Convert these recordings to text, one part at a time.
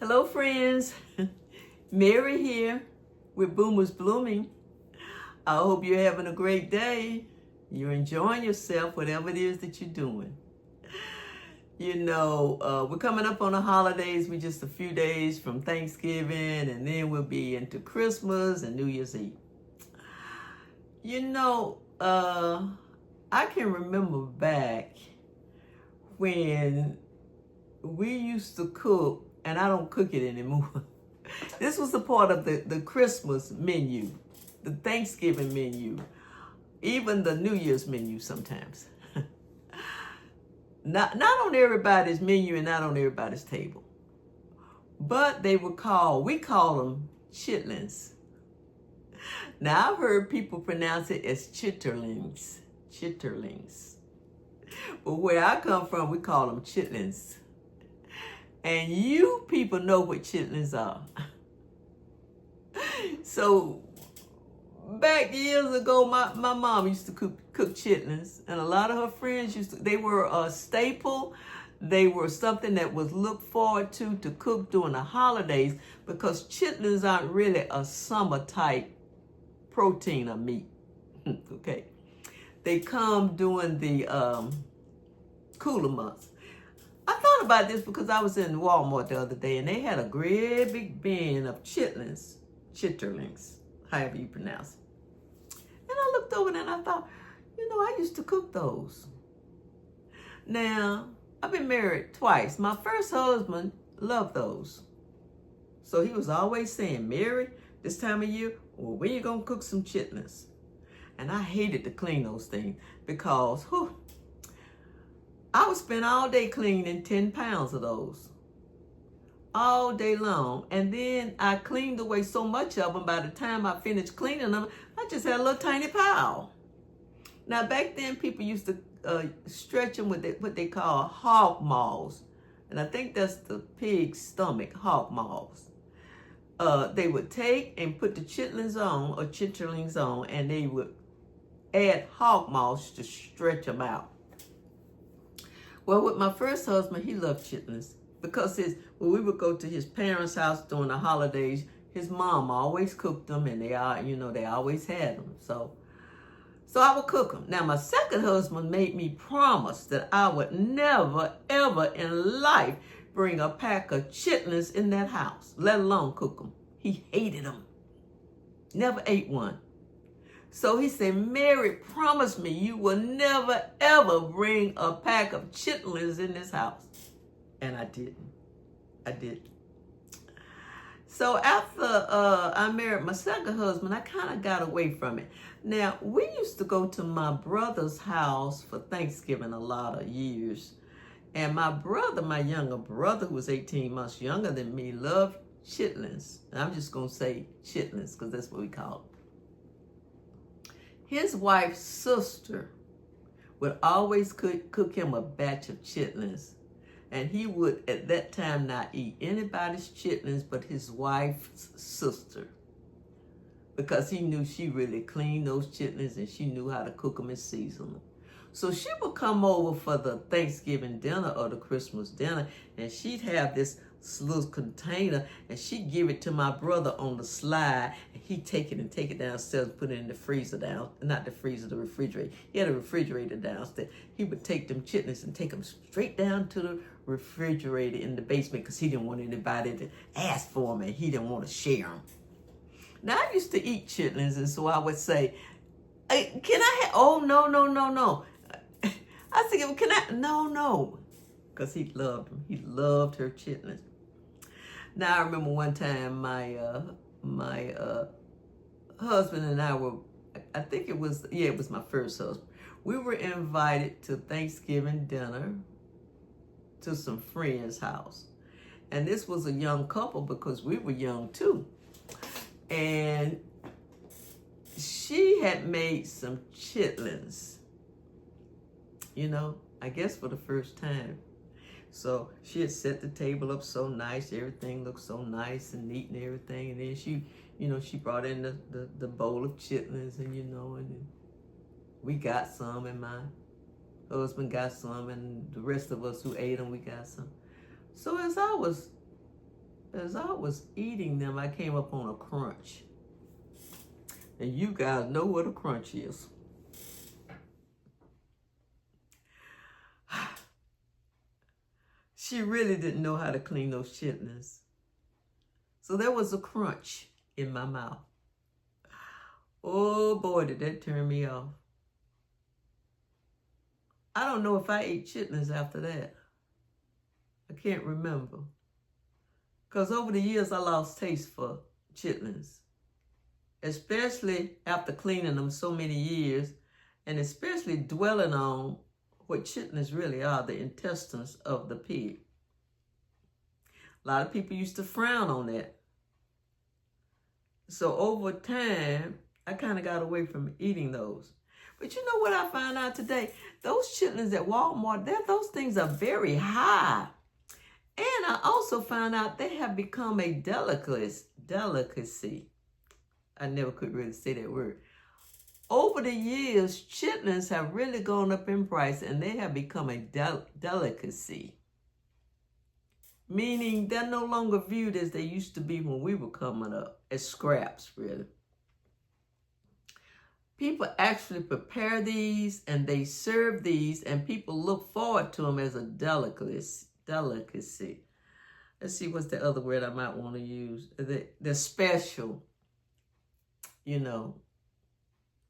Hello, friends. Mary here with Boomers Blooming. I hope you're having a great day. You're enjoying yourself, whatever it is that you're doing. We're coming up on the holidays. We're just a few days from Thanksgiving, and then we'll be into Christmas and New Year's Eve. I can remember back when we used to cook, and I don't cook it anymore. This was a part of the Christmas menu, the Thanksgiving menu, even the New Year's menu sometimes. Not on everybody's menu and not on everybody's table. But we call them Chitterlings. Now I've heard people pronounce it as Chitterlings. Chitterlings. But where I come from, we call them Chitterlings. And you people know what Chitterlings are. So back years ago, my mom used to cook Chitterlings, and a lot of her friends they were a staple. They were something that was looked forward to cook during the holidays, because Chitterlings aren't really a summer type protein or meat. Okay. They come during the cooler months. I thought about this because I was in Walmart the other day, and they had a great big bin of Chitterlings, however you pronounce it. And I looked over there and I thought, I used to cook those. Now, I've been married twice. My first husband loved those. So he was always saying, Mary, this time of year, well, when you gonna cook some Chitterlings? And I hated to clean those things because, I would spend all day cleaning 10 pounds of those. All day long. And then I cleaned away so much of them, by the time I finished cleaning them, I just had a little tiny pile. Now, back then, people used to stretch them with what they call hog maws. And I think that's the pig's stomach, hog maws. They would take and put the Chitterlings on, and they would add hog maws to stretch them out. Well, with my first husband, he loved Chitterlings because when we would go to his parents' house during the holidays, his mom always cooked them, and they always had them. So I would cook them. Now, my second husband made me promise that I would never, ever in life bring a pack of Chitterlings in that house, let alone cook them. He hated them. Never ate one. So he said, Mary, promise me you will never, ever bring a pack of Chitterlings in this house. And I didn't. So after I married my second husband, I kind of got away from it. Now, we used to go to my brother's house for Thanksgiving a lot of years. And my younger brother, who was 18 months younger than me, loved Chitterlings. And I'm just going to say Chitterlings because that's what we call them. His wife's sister would always cook him a batch of Chitterlings. And he would, at that time, not eat anybody's Chitterlings but his wife's sister. Because he knew she really cleaned those Chitterlings and she knew how to cook them and season them. So she would come over for the Thanksgiving dinner or the Christmas dinner, and she'd have this little container, and she'd give it to my brother on the slide, and he'd take it downstairs and put it in the freezer the refrigerator. He had a refrigerator downstairs. He would take them Chitterlings and take them straight down to the refrigerator in the basement because he didn't want anybody to ask for them, and he didn't want to share them. Now, I used to eat Chitterlings, and so I would say, hey, can I have, oh, no. I said, well, can I, no. Because he loved them. He loved her Chitterlings. Now, I remember one time my husband and I were, it was my first husband. We were invited to Thanksgiving dinner to some friend's house. And this was a young couple because we were young too. And she had made some Chitterlings, I guess for the first time. So she had set the table up so nice, everything looked so nice and neat and everything. And then she brought in the bowl of Chitterlings, and and we got some, and my husband got some, and the rest of us who ate them, we got some. So as I was As I was eating them, I came up on a crunch. And you guys know what a crunch is. She really didn't know how to clean those chitlins. So there was a crunch in my mouth. Oh boy, did that turn me off. I don't know if I ate chitlins after that. I can't remember. Because over the years, I lost taste for chitlins. Especially after cleaning them so many years. And especially dwelling on what chitlins really are, the intestines of the pig. A lot of people used to frown on that. So over time, I kind of got away from eating those. But you know what I found out today? Those chitlins at Walmart, those things are very high. And I also found out they have become a delicacy. I never could really say that word. Over the years, chitlins have really gone up in price and they have become a delicacy. Meaning they're no longer viewed as they used to be when we were coming up, as scraps, really. People actually prepare these and they serve these and people look forward to them as a delicacy. Let's see, what's the other word I might want to use? They're special, you know.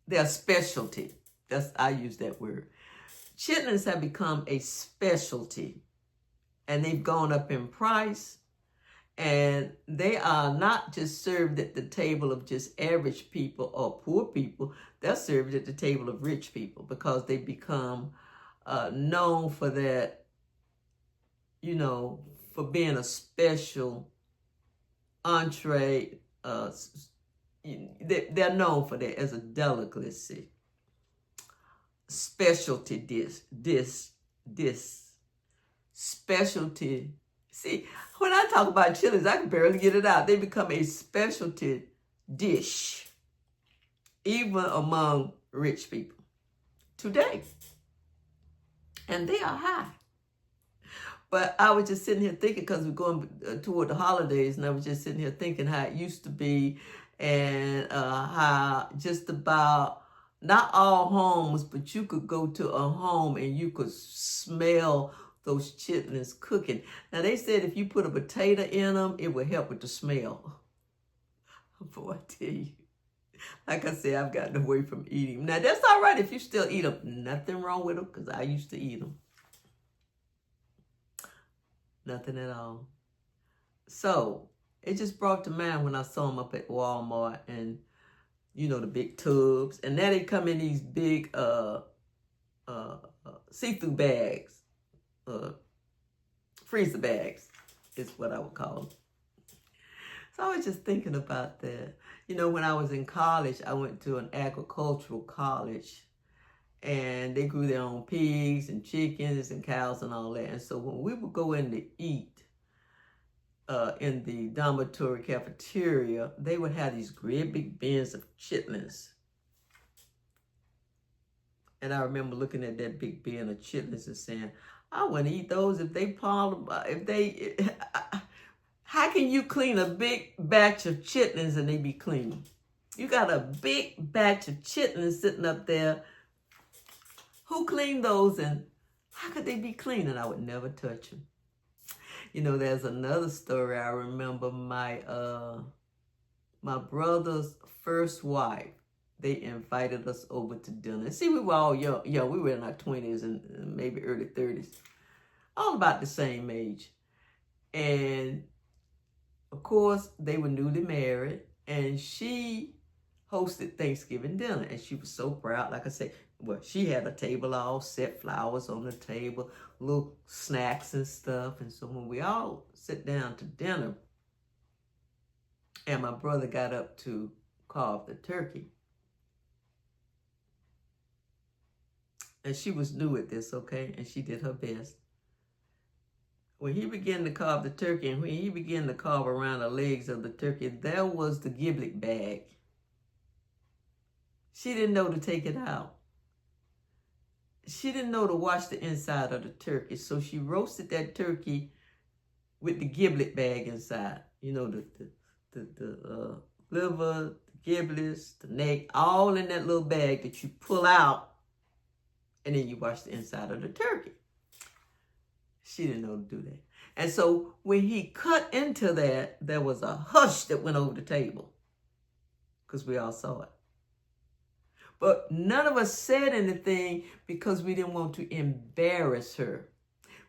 They're specialty. I use that word. Chitlins have become a specialty. And they've gone up in price. And they are not just served at the table of just average people or poor people. They're served at the table of rich people because they become known for that, you know, for being a special entree. They're known for that as a delicacy. Specialty specialty. See, when I talk about chitlins, I can barely get it out. They become a specialty dish, even among rich people today. And they are high. But I was just sitting here thinking, because we're going toward the holidays, and I was just sitting here thinking how it used to be, and how just about, not all homes, but you could go to a home and you could smell those chitlins cooking. Now, they said if you put a potato in them, it would help with the smell. Boy, I tell you. Like I said, I've gotten away from eating them. Now, that's all right if you still eat them. Nothing wrong with them, because I used to eat them. Nothing at all. So, it just brought to mind when I saw them up at Walmart, and, you know, the big tubs. And now they come in these big see-through bags. Freezer bags is what I would call them. So I was just thinking about that. You know, when I was in college, I went to an agricultural college, and they grew their own pigs and chickens and cows and all that. And so when we would go in to eat in the dormitory cafeteria, they would have these great big bins of chitlins. And I remember looking at that big bin of chitlins and saying, I wouldn't eat those if they how can you clean a big batch of chitlins and they be clean? You got a big batch of chitlins sitting up there. Who cleaned those, and how could they be clean? And I would never touch them. You know, there's another story I remember. My brother's first wife, they invited us over to dinner. See, we were all young. Yeah, we were in our 20s and maybe early 30s. All about the same age. And, of course, they were newly married. And she hosted Thanksgiving dinner. And she was so proud. Like I said, well, she had a table all set, flowers on the table, little snacks and stuff. And so when we all sit down to dinner, and my brother got up to carve the turkey, and she was new at this, okay? And she did her best. When he began to carve the turkey, and when he began to carve around the legs of the turkey, there was the giblet bag. She didn't know to take it out. She didn't know to wash the inside of the turkey, so she roasted that turkey with the giblet bag inside. You know, the liver, the giblets, the neck, all in that little bag that you pull out, and then you wash the inside of the turkey. She didn't know to do that. And so when he cut into that, there was a hush that went over the table because we all saw it. But none of us said anything because we didn't want to embarrass her.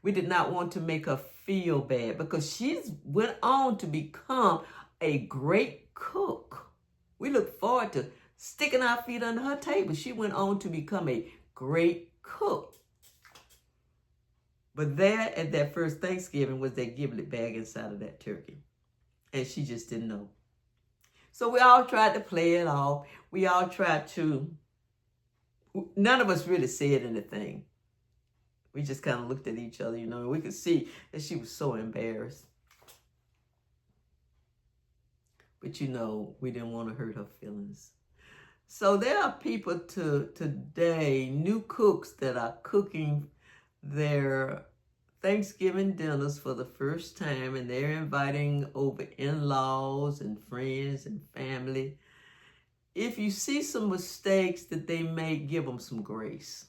We did not want to make her feel bad because she went on to become a great cook. We look forward to sticking our feet under her table. She went on to become a great cook. But there at that first Thanksgiving was that giblet bag inside of that turkey. And she just didn't know. So we all tried to play it off. We all tried to, none of us really said anything. We just kind of looked at each other, you know, and we could see that she was so embarrassed. But, you know, we didn't want to hurt her feelings. So there are people today, new cooks that are cooking their Thanksgiving dinners for the first time, and they're inviting over in-laws and friends and family. If you see some mistakes that they make, give them some grace,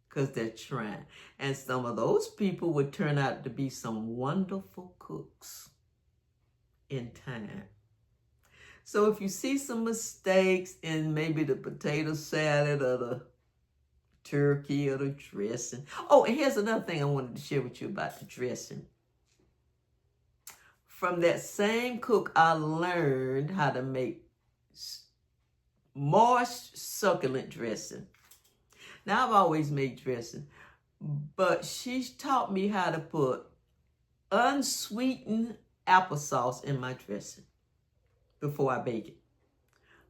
because they're trying. And some of those people would turn out to be some wonderful cooks in time. So if you see some mistakes in maybe the potato salad or the turkey or the dressing. Oh, and here's another thing I wanted to share with you about the dressing. From that same cook, I learned how to make moist, succulent dressing. Now, I've always made dressing, but she taught me how to put unsweetened applesauce in my dressing before I bake it.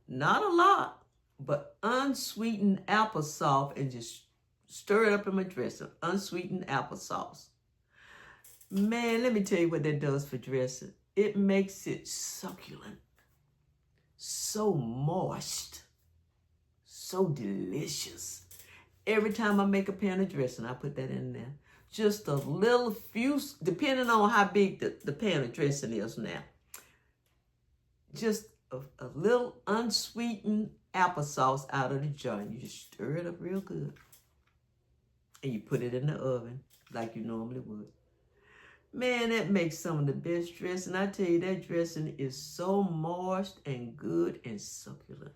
Not a lot, but unsweetened applesauce, and just stir it up in my dressing. Unsweetened applesauce. Man, let me tell you what that does for dressing. It makes it succulent, so moist, so delicious. Every time I make a pan of dressing, I put that in there. Just a little few, depending on how big the pan of dressing is now. Just a little unsweetened applesauce out of the jar. And you just stir it up real good. And you put it in the oven like you normally would. Man, that makes some of the best dressing. I tell you, that dressing is so moist and good and succulent.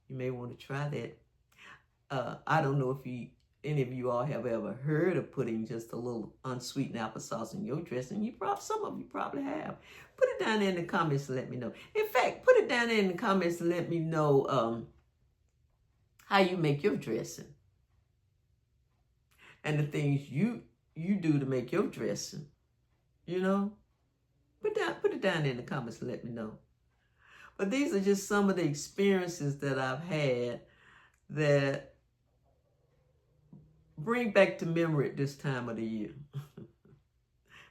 You may want to try that. I don't know if any of you all have ever heard of putting just a little unsweetened applesauce in your dressing. Some of you probably have. Put it down there in the comments and let me know. In fact, put it down there in the comments and let me know how you make your dressing and the things you do to make your dressing. You know, put it down there in the comments and let me know. But these are just some of the experiences that I've had that bring back to memory at this time of the year.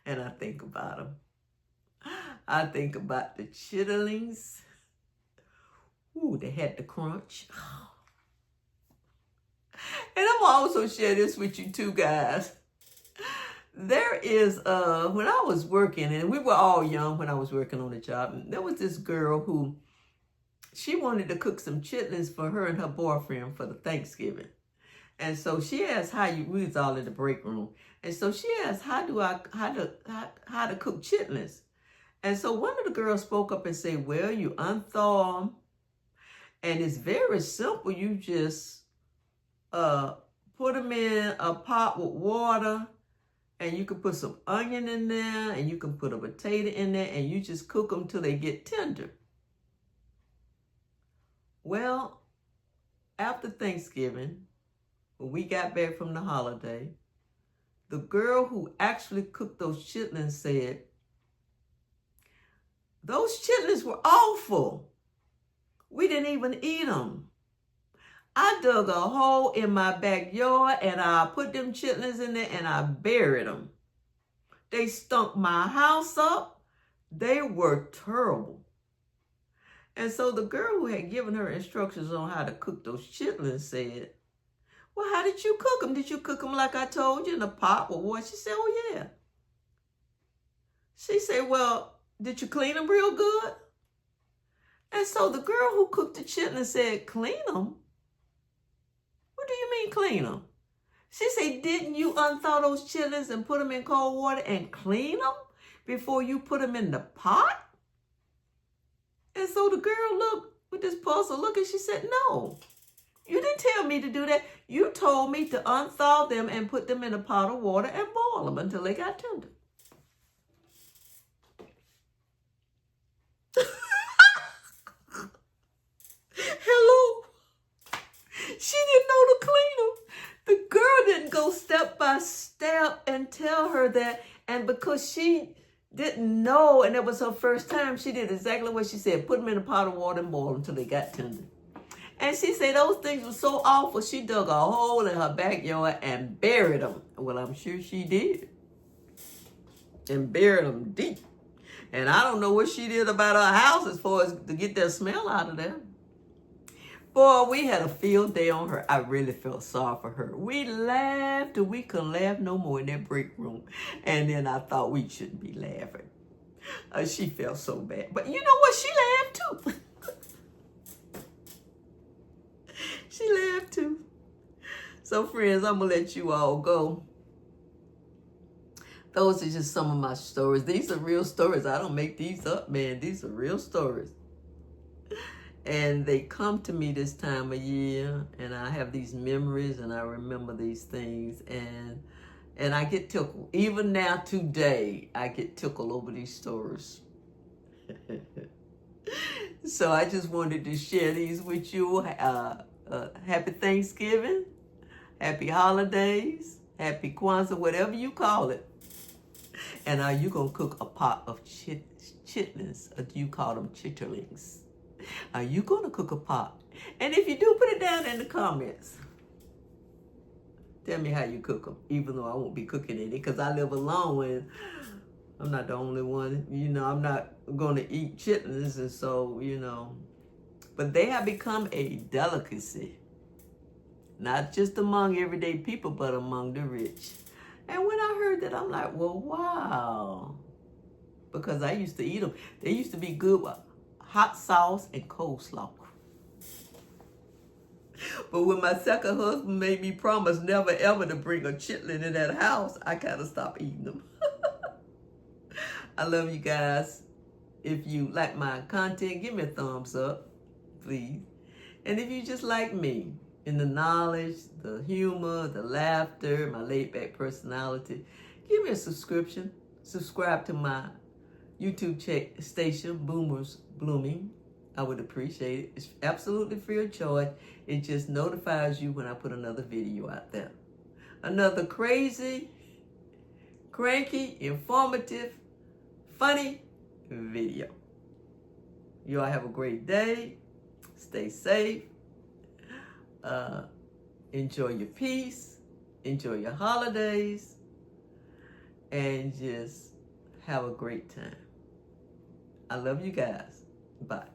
And I think about them. I think about the Chitterlings. Ooh, they had the crunch. And I'm also share this with you too, guys. There is, when I was working, and we were all young when I was working on the job, and there was this girl who, she wanted to cook some chitlins for her and her boyfriend for the Thanksgiving. And so she asked we was all in the break room. And so she asked, how to cook chitlins. And so one of the girls spoke up and said, well, you unthaw them. And it's very simple. You just put them in a pot with water. And you can put some onion in there. And you can put a potato in there. And you just cook them till they get tender. Well, after Thanksgiving, when we got back from the holiday, the girl who actually cooked those chitlins said, those chitlins were awful. We didn't even eat them. I dug a hole in my backyard and I put them chitlins in there and I buried them. They stunk my house up. They were terrible. And so the girl who had given her instructions on how to cook those chitlins said, well, how did you cook them? Did you cook them like I told you in a pot with water? She said, oh, yeah. She said, well, did you clean them real good? And so the girl who cooked the chitlins said, clean them? What do you mean clean them? She said, didn't you unthaw those chitlins and put them in cold water and clean them before you put them in the pot? And so the girl looked with this puzzled look and she said, no, you didn't tell me to do that. You told me to unthaw them and put them in a pot of water and boil them until they got tender. Hello? She didn't know to clean them. The girl didn't go step by step and tell her that. And because she didn't know and it was her first time, she did exactly what she said. Put them in a pot of water and boil them until they got tender. And she said those things were so awful, she dug a hole in her backyard and buried them. Well, I'm sure she did. And buried them deep. And I don't know what she did about her house as far as to get that smell out of there. Boy, we had a field day on her. I really felt sorry for her. We laughed till we couldn't laugh no more in that break room. And then I thought we shouldn't be laughing. She felt so bad. But you know what? She laughed too. She laughed too. So friends, I'm going to let you all go. Those are just some of my stories. These are real stories. I don't make these up, man. These are real stories. And they come to me this time of year, and I have these memories, and I remember these things, and I get tickled. Even now, today, I get tickled over these stories. So I just wanted to share these with you. Happy Thanksgiving, happy holidays, happy Kwanzaa, whatever you call it. And are you going to cook a pot of chitlins, or do you call them chitterlings? Are you going to cook a pot? And if you do, put it down in the comments. Tell me how you cook them, even though I won't be cooking any, because I live alone and I'm not the only one. You know, I'm not going to eat chitlins, and so, you know. But they have become a delicacy, not just among everyday people, but among the rich. And when I heard that, I'm like, well, wow. Because I used to eat them. They used to be good with hot sauce and coleslaw. But when my second husband made me promise never ever to bring a chitlin in that house, I kind of stopped eating them. I love you guys. If you like my content, give me a thumbs up, please. And if you just like me, in the knowledge, the humor, the laughter, my laid-back personality, give me a subscription. Subscribe to my YouTube station, Boomers Blooming. I would appreciate it. It's absolutely free of charge. It just notifies you when I put another video out there. Another crazy, cranky, informative, funny video. You all have a great day. Stay safe. Enjoy your peace. Enjoy your holidays. And just have a great time. I love you guys. Bye.